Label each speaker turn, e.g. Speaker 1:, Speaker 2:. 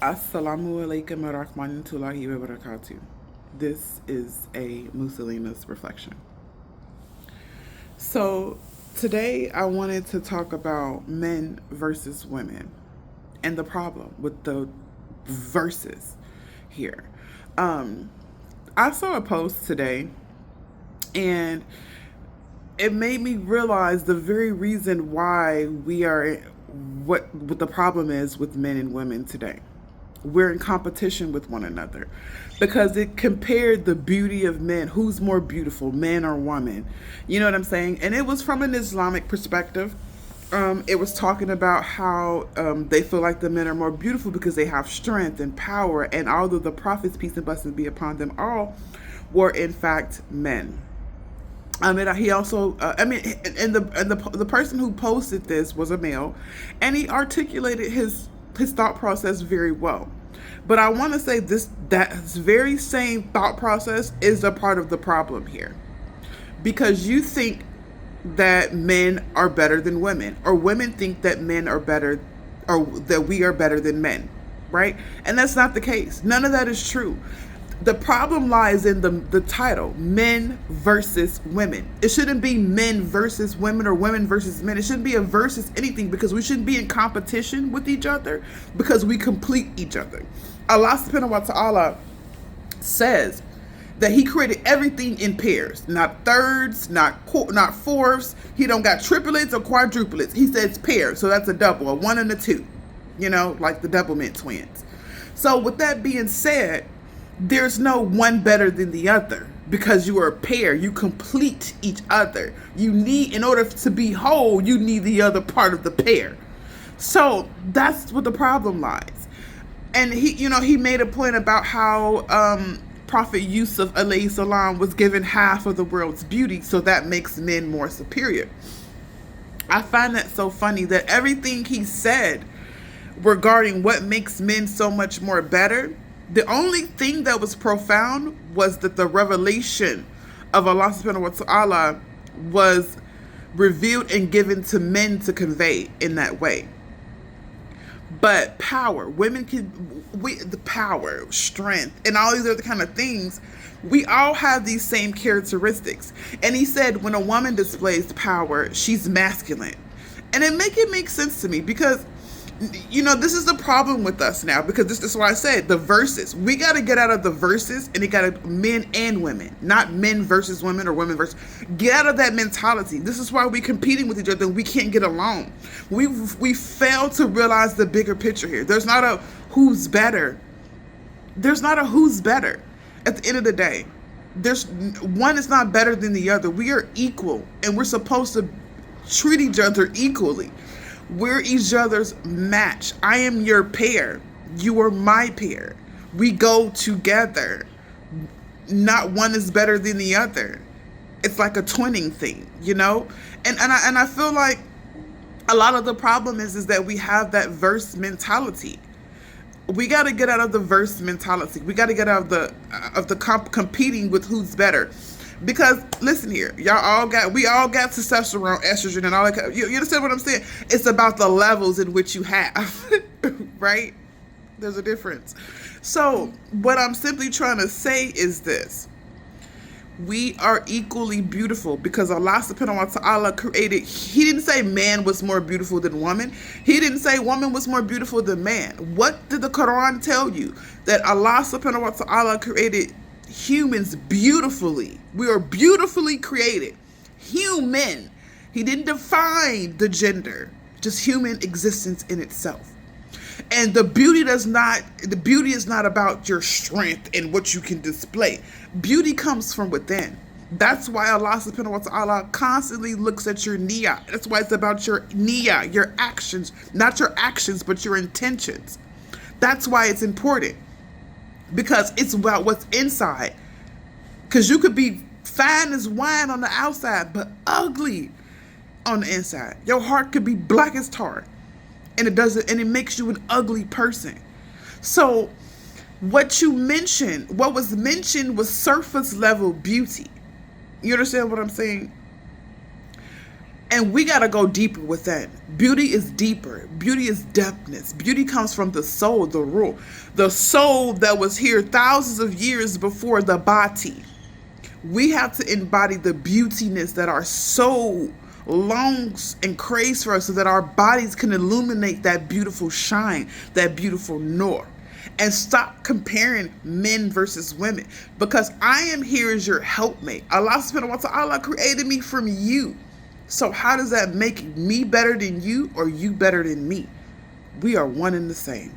Speaker 1: Assalamu alaikum wa rahmatullahi wa barakatuh. This is a Muslimah's reflection. So, today I wanted to talk about men versus women and the problem with the verses here. I saw a post today and it made me realize the very reason why we are what the problem is with men and women today. We're in competition with one another because it compared the beauty of men, who's more beautiful, man or woman. You know what I'm saying? And it was from an Islamic perspective. It was talking about how they feel like the men are more beautiful because they have strength and power, and although the prophets, peace and blessings be upon them all, were in fact men. He also, the person who posted this was a male, and he articulated his thought process very well. But I want to say that very same thought process is a part of the problem here, because you think that men are better than women, or women think that men are better, or that we are better than men, right? And that's not the case. None of that is true. The problem lies in the title, men versus women. It shouldn't be men versus women or women versus men. It shouldn't be a versus anything, because we shouldn't be in competition with each other, because we complete each other. Allah subhanahu wa ta'ala says that he created everything in pairs, not thirds, not fourths. He don't got triplets or quadruplets. He says pairs, so that's a double, a one and a two, like the Doublemint twins. So with that being said, there's no one better than the other, because you are a pair. You complete each other. In order to be whole, you need the other part of the pair. So that's what the problem lies. And he made a point about how Prophet Yusuf alayhi salam was given half of the world's beauty, so that makes men more superior. I find that so funny that everything he said regarding what makes men so much more better, the only thing that was profound was that the revelation of Allah subhanahu wa ta'ala was revealed and given to men to convey in that way. But power, the power, strength, and all these other kind of things, we all have these same characteristics. And he said when a woman displays power, she's masculine. And it makes sense to me, because this is the problem with us now, because this is why I said the verses. We got to get out of the verses, and it got to men and women, not men versus women or women versus. Get out of that mentality. This is why we're competing with each other and we can't get along. We fail to realize the bigger picture here. There's not a who's better. There's not a who's better. At the end of the day, there's one is not better than the other. We are equal, and we're supposed to treat each other equally. We're each other's match. I am your pair. You are my pair. We go together. Not one is better than the other. It's like a twinning thing, And I feel like a lot of the problem is that we have that verse mentality. We got to get out of the verse mentality. We got to get out of the competing with who's better. Because listen here, we all got testosterone, estrogen, and all that. You understand what I'm saying? It's about the levels in which you have, right? There's a difference. So what I'm simply trying to say is this: we are equally beautiful, because Allah subhanahu wa ta'ala created. He didn't say man was more beautiful than woman. He didn't say woman was more beautiful than man. What did the Quran tell you? That Allah subhanahu wa ta'ala created humans beautifully. We are beautifully created. Human. He didn't define the gender, just human existence in itself. And the beauty is not about your strength and what you can display. Beauty comes from within. That's why Allah subhanahu wa ta'ala constantly looks at your niyyah. That's why it's about your niyyah, your actions, not your actions, but your intentions. That's why it's important. Because it's about what's inside. Because you could be fine as wine on the outside, but ugly on the inside. Your heart could be black as tar, and it makes you an ugly person. So what was mentioned was surface level beauty. You understand what I'm saying? And we got to go deeper within. Beauty is deeper. Beauty is depthness. Beauty comes from the soul, the ruh. The soul that was here thousands of years before the body. We have to embody the beautiness that our soul longs and craves for us, so that our bodies can illuminate that beautiful shine, that beautiful nur. And stop comparing men versus women. Because I am here as your helpmate. Allah subhanahu wa ta'ala created me from you. So how does that make me better than you or you better than me? We are one and the same.